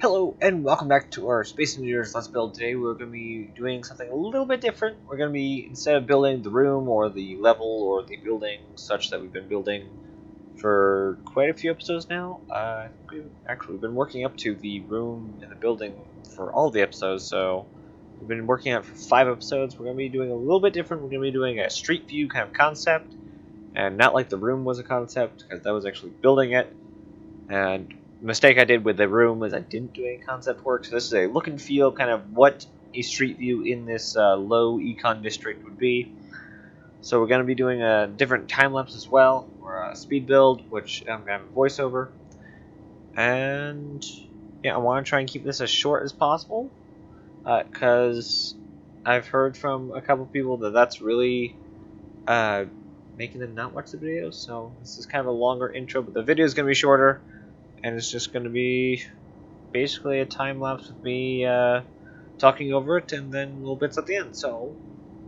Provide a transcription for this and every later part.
Hello and welcome back to our Space Engineers Let's Build. Today we're going to be doing something a little bit different. We're going to be, instead of building the room or the level or the building such that we've been building for quite a few episodes now, I think we've been working up to the room and the building for all the episodes, so we've been working on it for 5 episodes. We're going to be doing a little bit different. We're going to be doing a street view kind of concept, and not like the room was a concept, because that was actually building it, and mistake I did with the room was I didn't do any concept work, so this is a look and feel kind of what a street view in this low econ district would be. So we're going to be doing a different time lapse as well, or a speed build, which I'm going to have a voiceover. And yeah, I want to try and keep this as short as possible, because I've heard from a couple people that that's really making them not watch the videos. So this is kind of a longer intro, but the video is going to be shorter. And it's just going to be basically a time lapse with me talking over it and then little bits at the end. So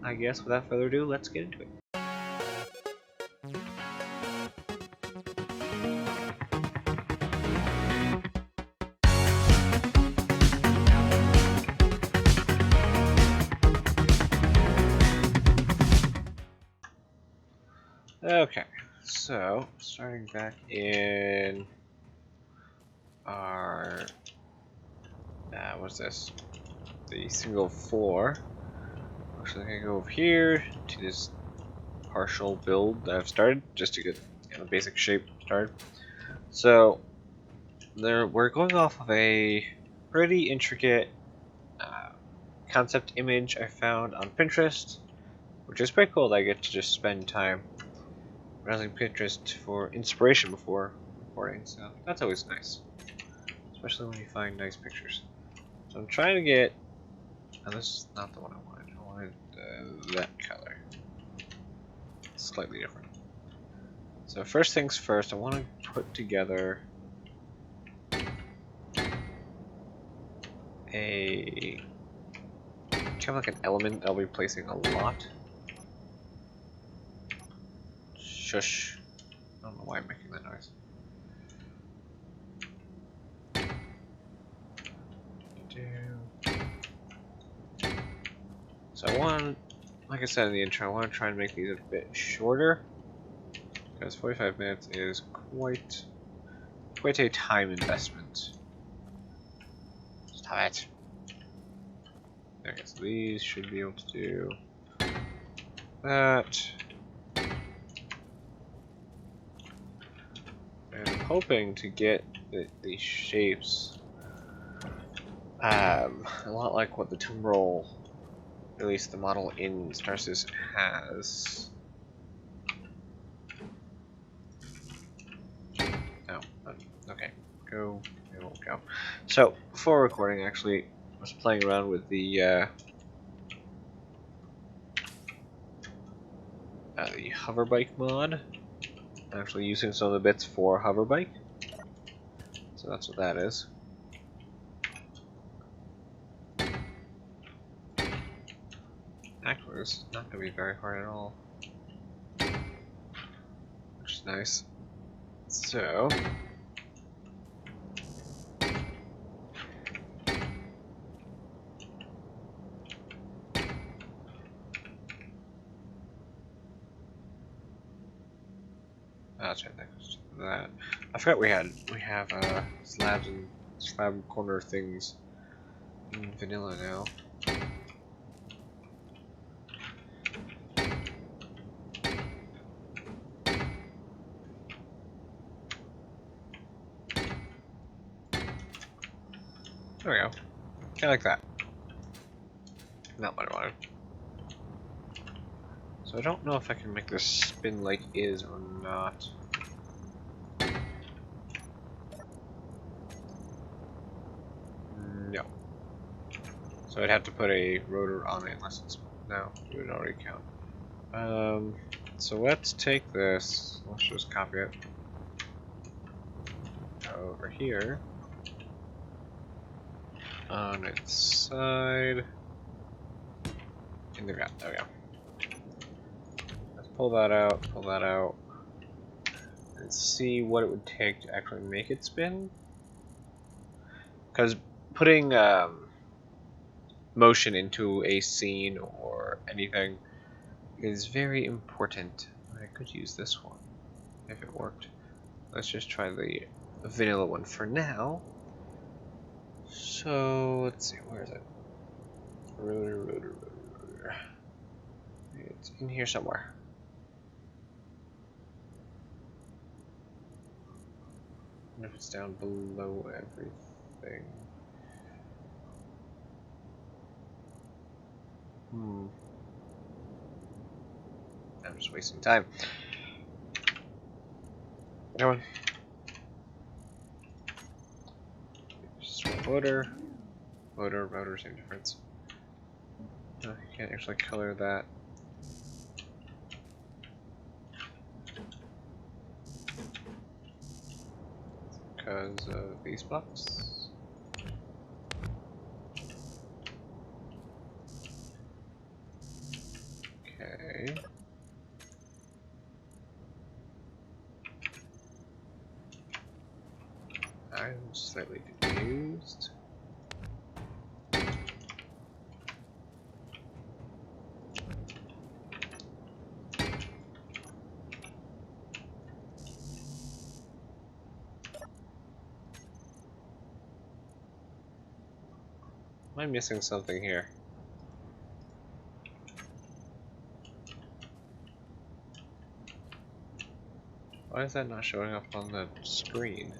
I guess without further ado, let's get into it. Okay, so starting back in our what's this? The single floor. Actually, I'm gonna go over here to this partial build that I've started just to get a basic shape started. So we're going off of a pretty intricate concept image I found on Pinterest, which is pretty cool that I get to just spend time browsing Pinterest for inspiration before recording, so that's always nice, especially when you find nice pictures. So I'm trying to get, oh, this is not the one I wanted. I wanted that color. It's slightly different. So first things first, I want to put together a kind of like an element I'll be placing a lot. Shush. I don't know why I'm making that noise. So I want, like I said in the intro, I want to try and make these a bit shorter, because 45 minutes is quite a time investment. Stop it. Okay, so these should be able to do that. And I'm hoping to get these shapes a lot like what the Tomb at least the model in Star Citizen has. No, okay, go, it won't go. So, before recording, actually, I was playing around with the Hoverbike mod. I'm actually using some of the bits for Hoverbike. So that's what that is. Actually, this is not going to be very hard at all, which is nice. So, that's right. That I forgot we have slabs and slab corner things in vanilla now. There we go. Kind of like that. Not what I wanted. So I don't know if I can make this spin like is or not. No. So I'd have to put a rotor on it unless it's, no, it would already count. So let's take this, let's just copy it over here on its side in the ground. There we go. Let's pull that out, and see what it would take to actually make it spin. because putting motion into a scene or anything is very important. I could use this one if it worked. Let's just try the vanilla one for now. So let's see, where is it? Rotor. It's in here somewhere. I wonder if it's down below everything. I'm just wasting time. Come on. Just rotor, same difference. No, you can't actually color that. Because of these blocks. Okay. I'm slightly confused. Am I missing something here? Why is that not showing up on the screen?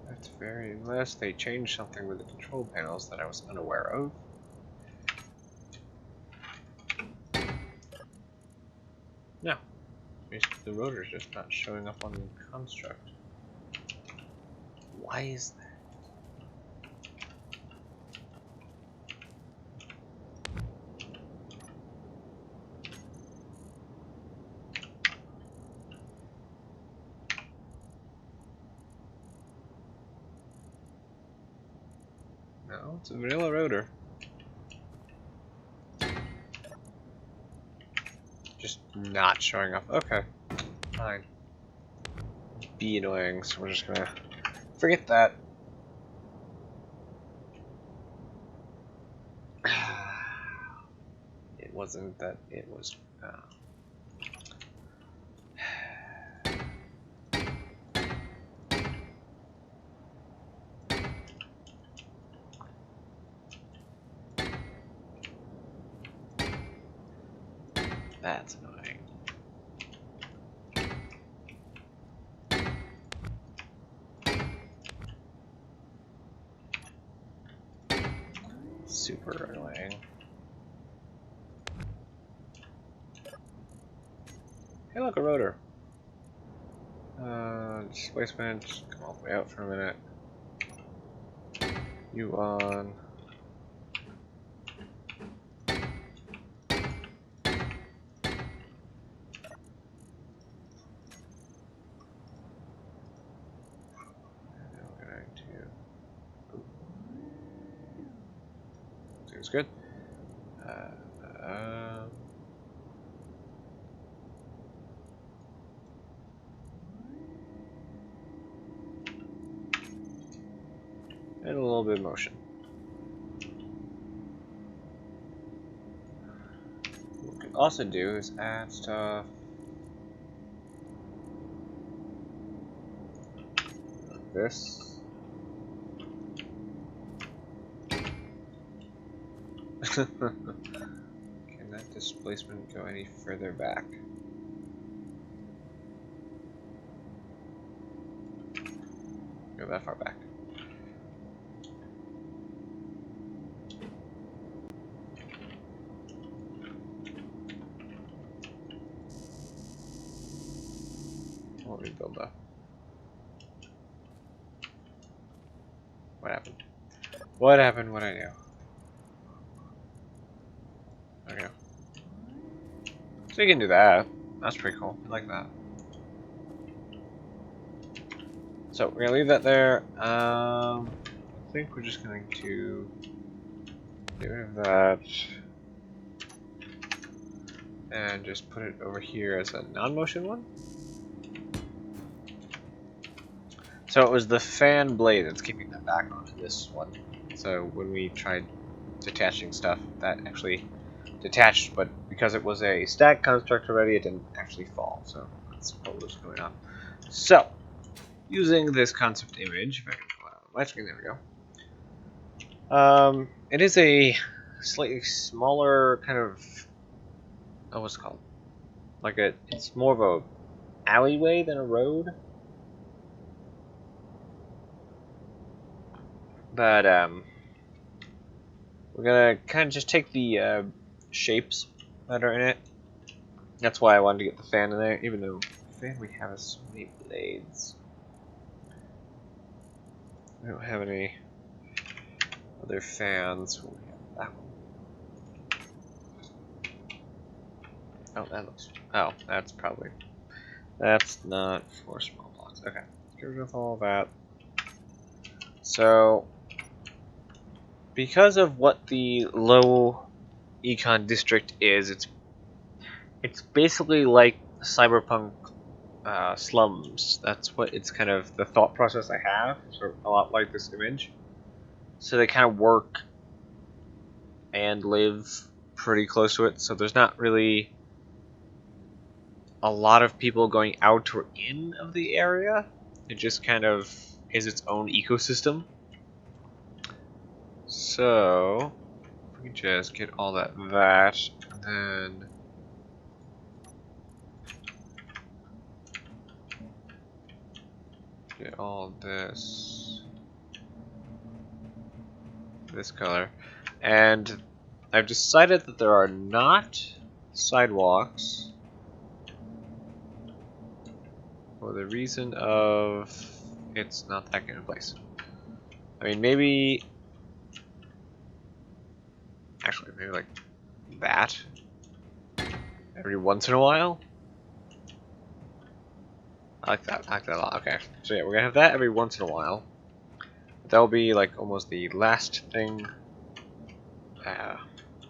That's very... unless they changed something with the control panels that I was unaware of. No. The rotor's just not showing up on the construct. Why is that? No, it's a vanilla rotor. Just not showing up. Okay. Fine. Be annoying, so we're just gonna forget that. It wasn't that, it was... That's annoying. Super annoying. Hey, look, a rotor. Displacement, just come all the way out for a minute. You on. Seems good. And a little bit of motion. What we could also do is add stuff like this. Can that displacement go any further back? Go that far back. We'll rebuild that. What happened? What happened when I knew? Okay. So you can do that. That's pretty cool. I like that. So we're gonna leave that there. I think we're just going to get rid of that and just put it over here as a non-motion one. So it was the fan blade that's keeping that back onto this one. So when we tried detaching stuff, that actually detached, but because it was a stack construct already, it didn't actually fall. So that's what was going on. So, using this concept image, if I can pull it out of my screen, there we go. It is a slightly smaller kind of, oh, what's it called? It's more of a alleyway than a road. But we're gonna kind of just take the shapes that are in it. That's why I wanted to get the fan in there, even though the fan we have is so many blades. We don't have any other fans. We have that one. Oh, that looks. Oh, that's not for small blocks. Okay, get rid of all that. So, because of what the low econ district is, it's basically like cyberpunk slums. That's what it's kind of the thought process I have. So a lot like this image. So they kind of work and live pretty close to it. So there's not really a lot of people going out or in of the area. It just kind of is its own ecosystem. So if we just get all that, and then get all this color, and I've decided that there are not sidewalks for the reason of it's not that good a place. I mean, maybe actually maybe like that every once in a while. I like that a lot. Okay, so yeah, we're gonna have that every once in a while. That'll be like almost the last thing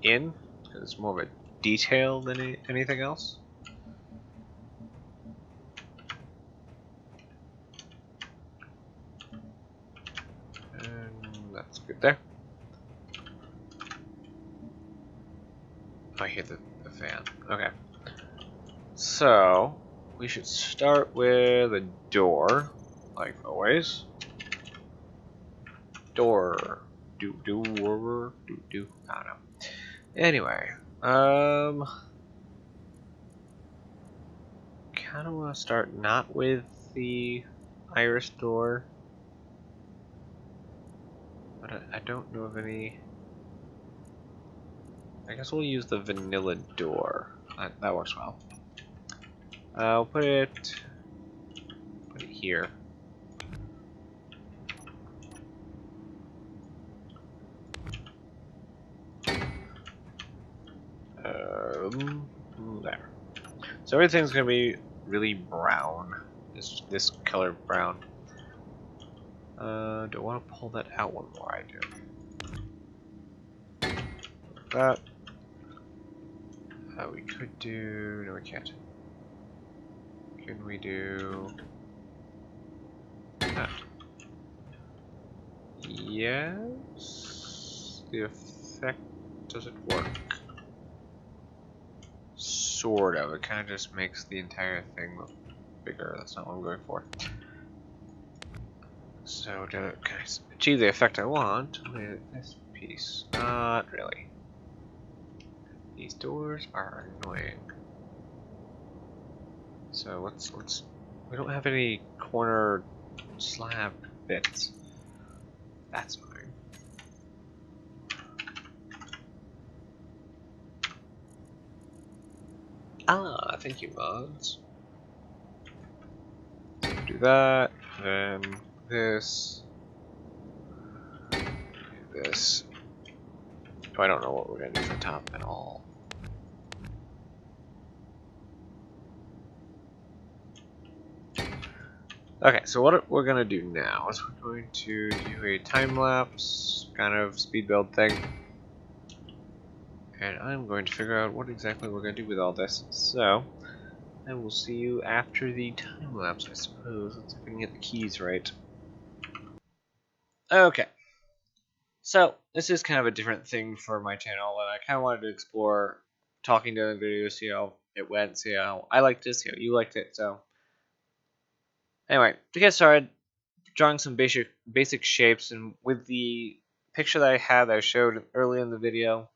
in, because it's more of a detail than anything else. And that's good there. I hit the fan. Okay. So, we should start with a door, like always. Door. Do. I don't know. Anyway, kind of want to start not with the iris door, but I don't know of any. I guess we'll use the vanilla door. That works well. I'll put it here. There. So everything's gonna be really brown. This color brown. Do I want to pull that out one more? I do. Like that. We could do. No, we can't. Can we do that? Yes. The effect doesn't work. Sort of. It kind of just makes the entire thing look bigger. That's not what I'm going for. So to kind of achieve the effect I want with this piece, not really. These doors are annoying. So let's. We don't have any corner slab bits. That's annoying. Ah, thank you, mods. Do that, then this, this. Oh, I don't know what we're gonna do for the top at all. Okay, so what we're gonna do now is we're going to do a time-lapse kind of speed build thing. And I'm going to figure out what exactly we're gonna do with all this. So, I will see you after the time-lapse, I suppose. Let's see if we can get the keys right. Okay, so this is kind of a different thing for my channel, and I kind of wanted to explore talking to the videos, see how it went, see how I liked it, see how you liked it. So anyway, to get started, drawing some basic shapes, and with the picture that I had that I showed early in the video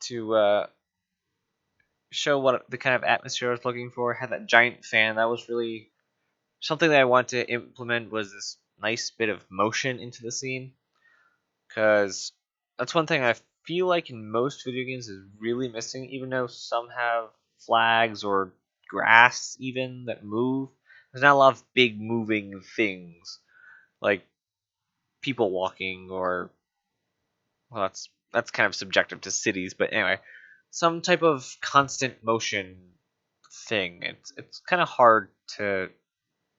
to show what the kind of atmosphere I was looking for. I had that giant fan. That was really something that I wanted to implement, was this nice bit of motion into the scene, because that's one thing I feel like in most video games is really missing. Even though some have flags or grass even that move, there's not a lot of big moving things like people walking, or well, that's kind of subjective to cities, but anyway, some type of constant motion thing. It's kind of hard to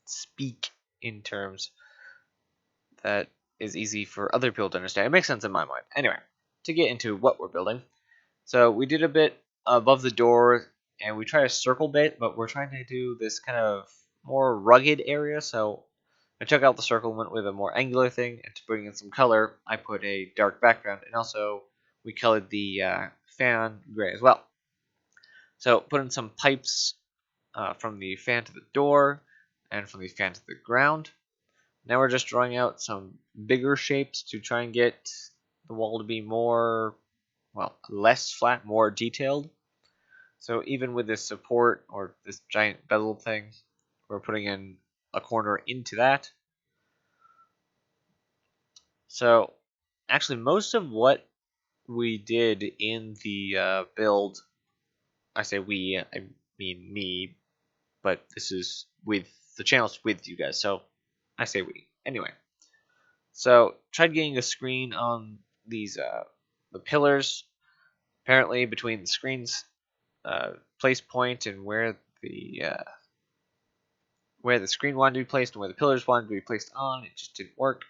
speak in terms that is easy for other people to understand. It makes sense in my mind. Anyway, to get into what we're building, so we did a bit above the door, and we tried a circle bit, but we're trying to do this kind of more rugged area. So I took out the circle and went with a more angular thing, and to bring in some color, I put a dark background, and also we colored the fan gray as well. So put in some pipes from the fan to the door, and from the fan to the ground. Now we're just drawing out some bigger shapes to try and get the wall to be more, well, less flat, more detailed. So even with this support or this giant bezel thing, we're putting in a corner into that. So actually most of what we did in the build, I say we, I mean me, but this is with the channel's with you guys, so I say we. Anyway, so tried getting a screen on these the pillars. Apparently, between the screen's place point and where the screen wanted to be placed and where the pillars wanted to be placed on, it just didn't work.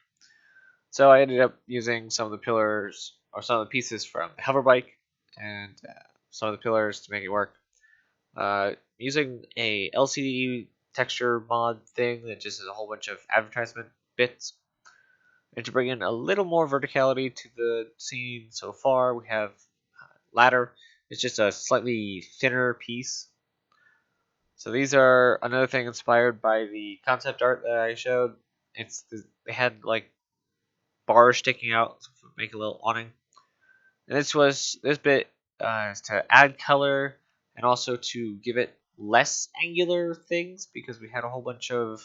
So I ended up using some of the pillars or some of the pieces from the hover bike and some of the pillars to make it work. Using a LCD texture mod thing that just has a whole bunch of advertisement bits. And to bring in a little more verticality to the scene so far, we have ladder. It's just a slightly thinner piece. So these are another thing inspired by the concept art that I showed. They had like bars sticking out to make a little awning. And this bit is to add color and also to give it less angular things, because we had a whole bunch of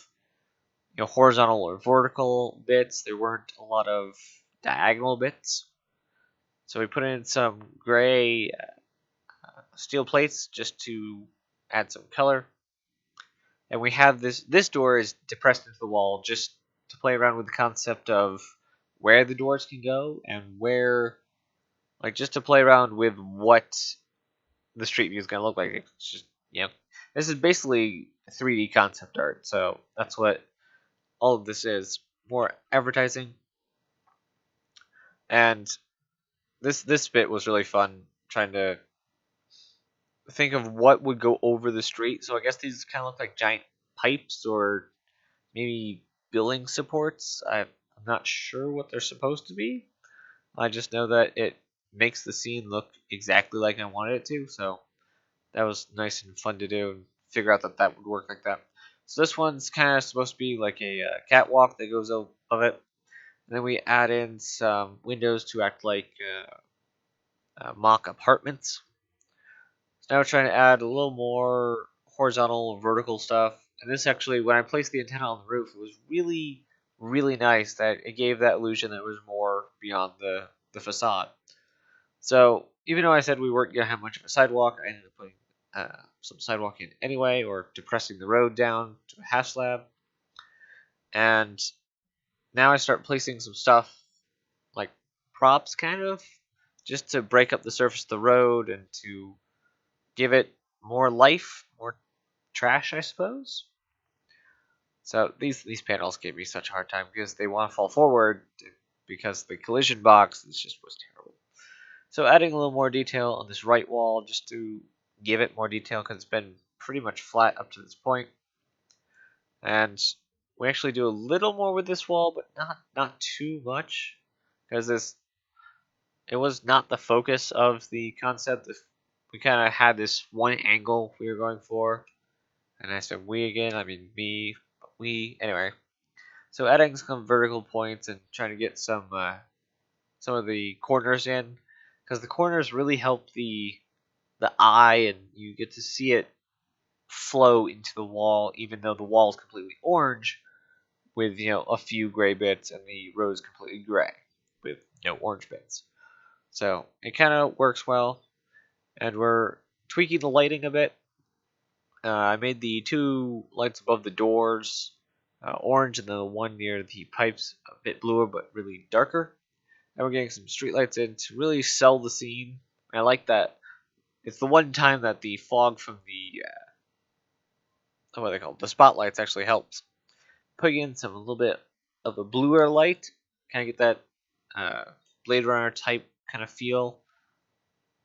horizontal or vertical bits. There weren't a lot of diagonal bits. So we put in some gray steel plates just to add some color. And we have this door is depressed into the wall just to play around with the concept of where the doors can go and where, like, just to play around with what the street view is going to look like. It's just, this is basically 3D concept art. So that's what all of this is, more advertising. And this bit was really fun, trying to think of what would go over the street. So I guess these kind of look like giant pipes or maybe building supports. I'm not sure what they're supposed to be. I just know that it makes the scene look exactly like I wanted it to. So that was nice and fun to do and figure out that would work like that. So this one's kind of supposed to be like a catwalk that goes above it. And then we add in some windows to act like mock apartments. So now we're trying to add a little more horizontal, vertical stuff. And this actually, when I placed the antenna on the roof, it was really, really nice that it gave that illusion that it was more beyond the facade. So even though I said we weren't going to have much of a sidewalk, I ended up putting some sidewalk in anyway, or depressing the road down to a half slab. And now I start placing some stuff, like props kind of, just to break up the surface of the road and to give it more life, more trash, I suppose. So these panels gave me such a hard time because they want to fall forward because the collision box was terrible. So adding a little more detail on this right wall just to give it more detail, because it's been pretty much flat up to this point. And We actually do a little more with this wall, but not too much, because it was not the focus of the concept. We kind of had this one angle we were going for, and I said we again. I mean me, but we anyway. So adding some vertical points and trying to get some of the corners in, because the corners really help the eye, and you get to see it flow into the wall, even though the wall is completely orange, with a few gray bits, and the road is completely gray with no orange bits. So it kind of works well, and we're tweaking the lighting a bit. I made the 2 lights above the doors orange, and the one near the pipes a bit bluer but really darker. And we're getting some street lights in to really sell the scene. I like that. It's the one time that the fog from the what are they called? The spotlights actually helps. Putting in a little bit of a bluer light, kind of get that Blade Runner type kind of feel.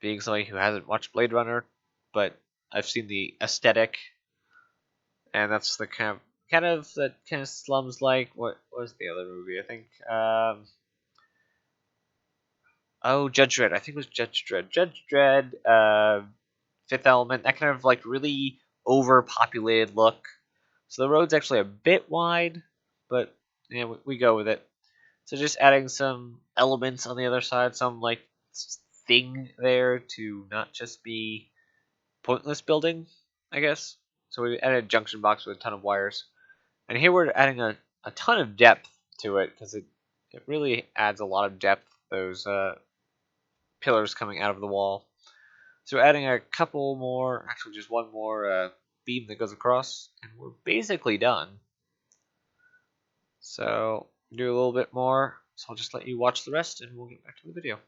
Being somebody who hasn't watched Blade Runner, but I've seen the aesthetic, and that's the kind of slums like. What was the other movie? I think Judge Dredd. I think it was Judge Dredd. Judge Dredd, Fifth Element. That kind of like really overpopulated look. So the road's actually a bit wide, but yeah, we go with it. So just adding some elements on the other side, some like thing there to not just be pointless building, I guess. So we added a junction box with a ton of wires. And here we're adding a ton of depth to it, because it really adds a lot of depth, those pillars coming out of the wall. So we're adding a couple more, actually just one more beam that goes across, and we're basically done. So do a little bit more, so I'll just let you watch the rest and we'll get back to the video.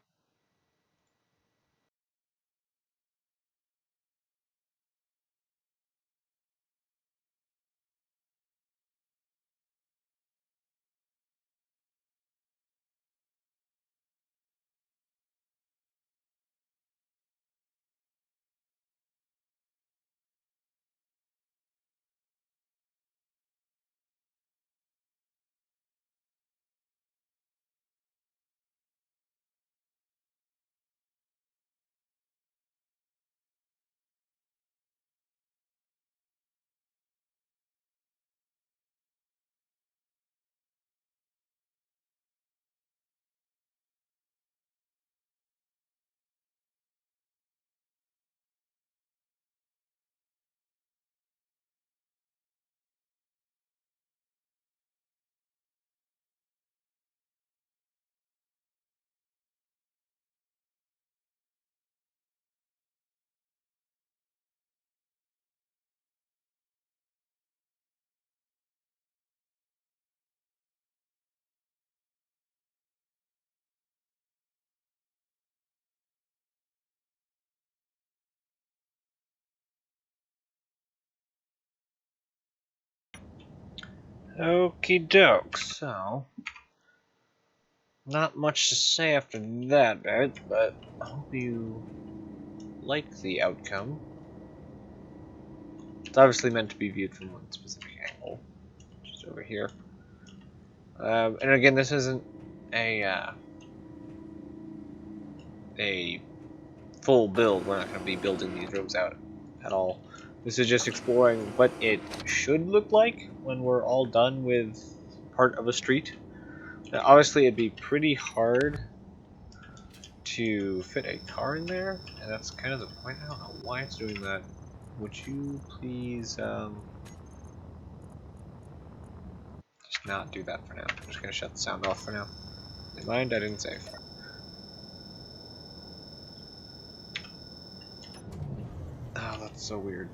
Okie doke, so not much to say after that bit, but I hope you like the outcome. It's obviously meant to be viewed from one specific angle, just over here. And again, this isn't a full build. We're not going to be building these rooms out at all. This is just exploring what it should look like when we're all done with part of a street. Now, obviously, it'd be pretty hard to fit a car in there, and that's kind of the point. I don't know why it's doing that. Would you please just not do that for now? I'm just going to shut the sound off for now. Never mind, I didn't save. Oh, that's so weird.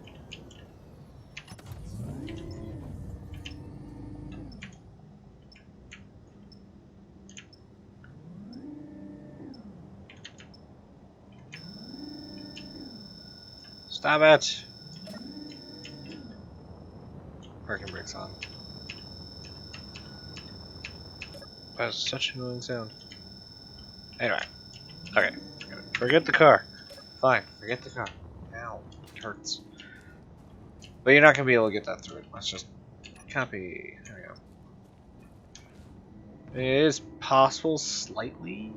Stop it! Parking brakes on. That's such an annoying sound. Anyway. Okay. Forget the car. Fine. Forget the car. Ow. It hurts. But you're not going to be able to get that through it. Let's just copy. There we go. It is possible slightly.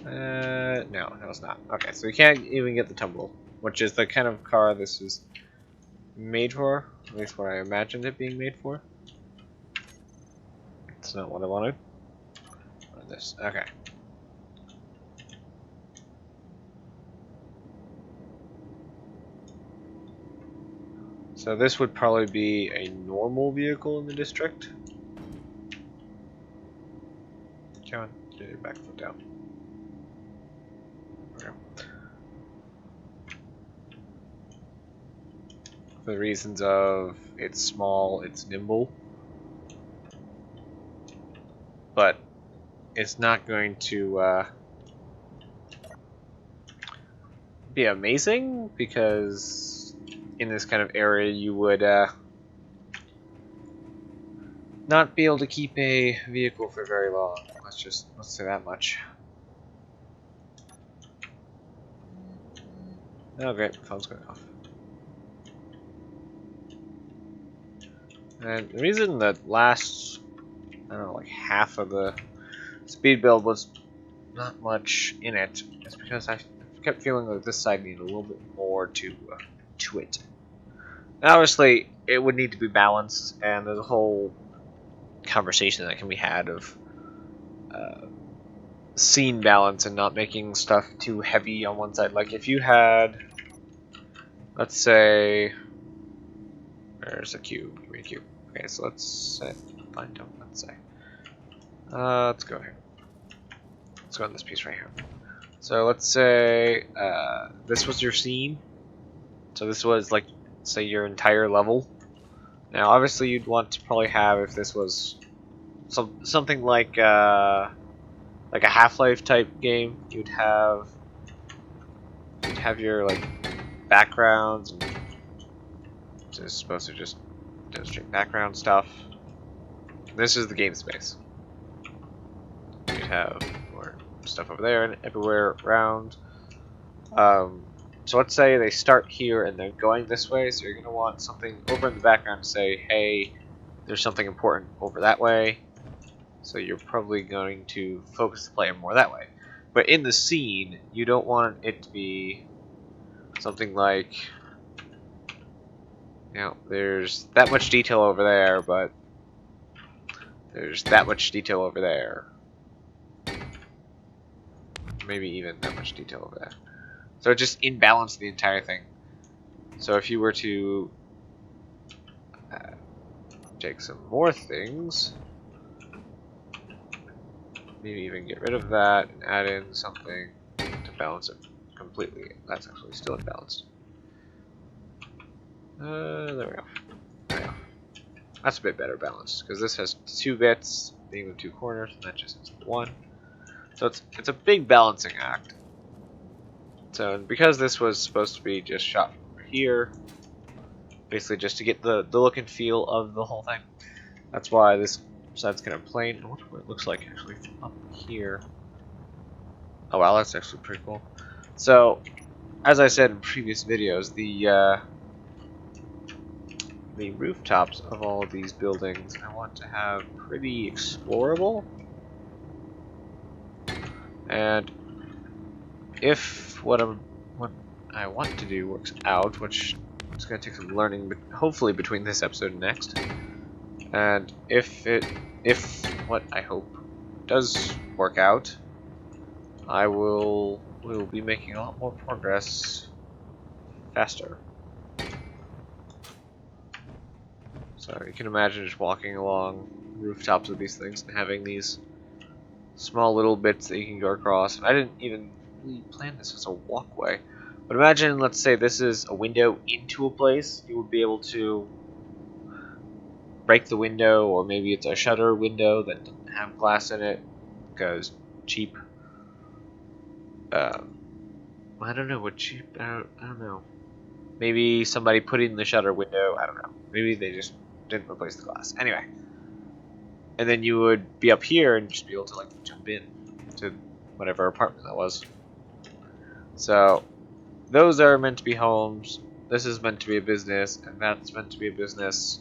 No, it's not. Okay, so we can't even get the tumble, which is the kind of car this is made for. At least what I imagined it being made for. It's not what I wanted. This. Okay. So this would probably be a normal vehicle in the district. Come on, get your back foot down. Okay. For the reasons of it's small, it's nimble, but it's not going to be amazing because in this kind of area you would not be able to keep a vehicle for very long. Let's say that much. Oh great, phone's going off. And the reason that last, I don't know, like half of the speed build was not much in it is because I kept feeling that this side needed a little bit more to it. Now, obviously, it would need to be balanced, and there's a whole conversation that can be had of scene balance and not making stuff too heavy on one side. Like if you had, let's say, there's a cube. Give me a cube. Okay, so let's say, let's say, let's go here. Let's go on this piece right here. So let's say this was your scene. So this was like, say, your entire level. Now, obviously, you'd want to probably have, if this was something like a Half-Life type game, you'd have your like backgrounds, and it's supposed to just demonstrate background stuff. This is the game space. You'd have more stuff over there and everywhere around. So let's say they start here and they're going this way, so you're going to want something over in the background to say, hey, there's something important over that way. So you're probably going to focus the player more that way. But in the scene, you don't want it to be something like, you know, there's that much detail over there, but there's that much detail over there. Maybe even that much detail over there. So it just imbalanced the entire thing. So if you were to take some more things, maybe even get rid of that and add in something to balance it completely. That's actually still imbalanced. There we go. There we go. That's a bit better balanced because this has 2 bits, being the 2 corners, and that just is 1. So it's a big balancing act. So because this was supposed to be just shot from here, basically just to get the look and feel of the whole thing, that's why this side's kind of plain. I wonder what it looks like actually from up here. Oh wow, that's actually pretty cool. So, as I said in previous videos, the rooftops of all of these buildings I want to have pretty explorable. And if what I want to do works out, which is going to take some learning, but hopefully between this episode and next, and if what I hope does work out, we'll be making a lot more progress faster. So you can imagine just walking along rooftops of these things and having these small little bits that you can go across. I didn't even really plan this as a walkway, but imagine, let's say this is a window into a place. You would be able to break the window, or maybe it's a shutter window that doesn't have glass in it because cheap. I don't know what cheap. I don't know. Maybe somebody put in the shutter window. I don't know. Maybe they just didn't replace the glass. Anyway. And then you would be up here and just be able to like jump in to whatever apartment that was. So those are meant to be homes. This is meant to be a business, and that's meant to be a business.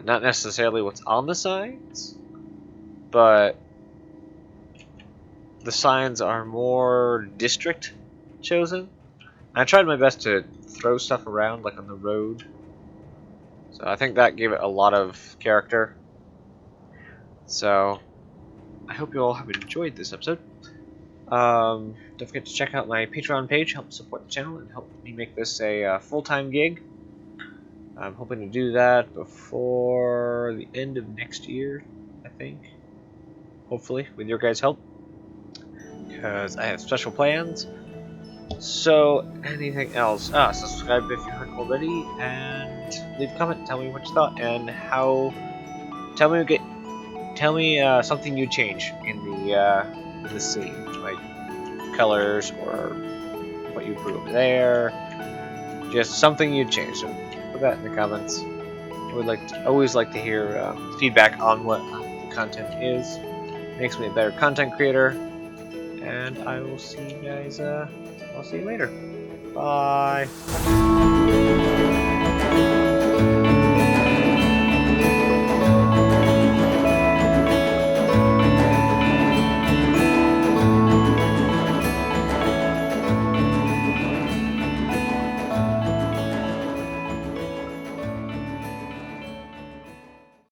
Not necessarily what's on the signs, but the signs are more district chosen. I tried my best to throw stuff around, like on the road. So I think that gave it a lot of character. So I hope you all have enjoyed this episode. Don't forget to check out my Patreon page, help support the channel, and help me make this a full-time gig. I'm hoping to do that before the end of next year, I think. Hopefully, with your guys' help. Because I have special plans. So, anything else? Subscribe if you haven't already, and leave a comment. Tell me what you thought and how. Tell me something you change in the scene, like colors or what you put over there. Just something you'd change. So put that in the comments. I would always like to hear feedback on what the content is. It makes me a better content creator. And I will see you guys. I'll see you later. Bye.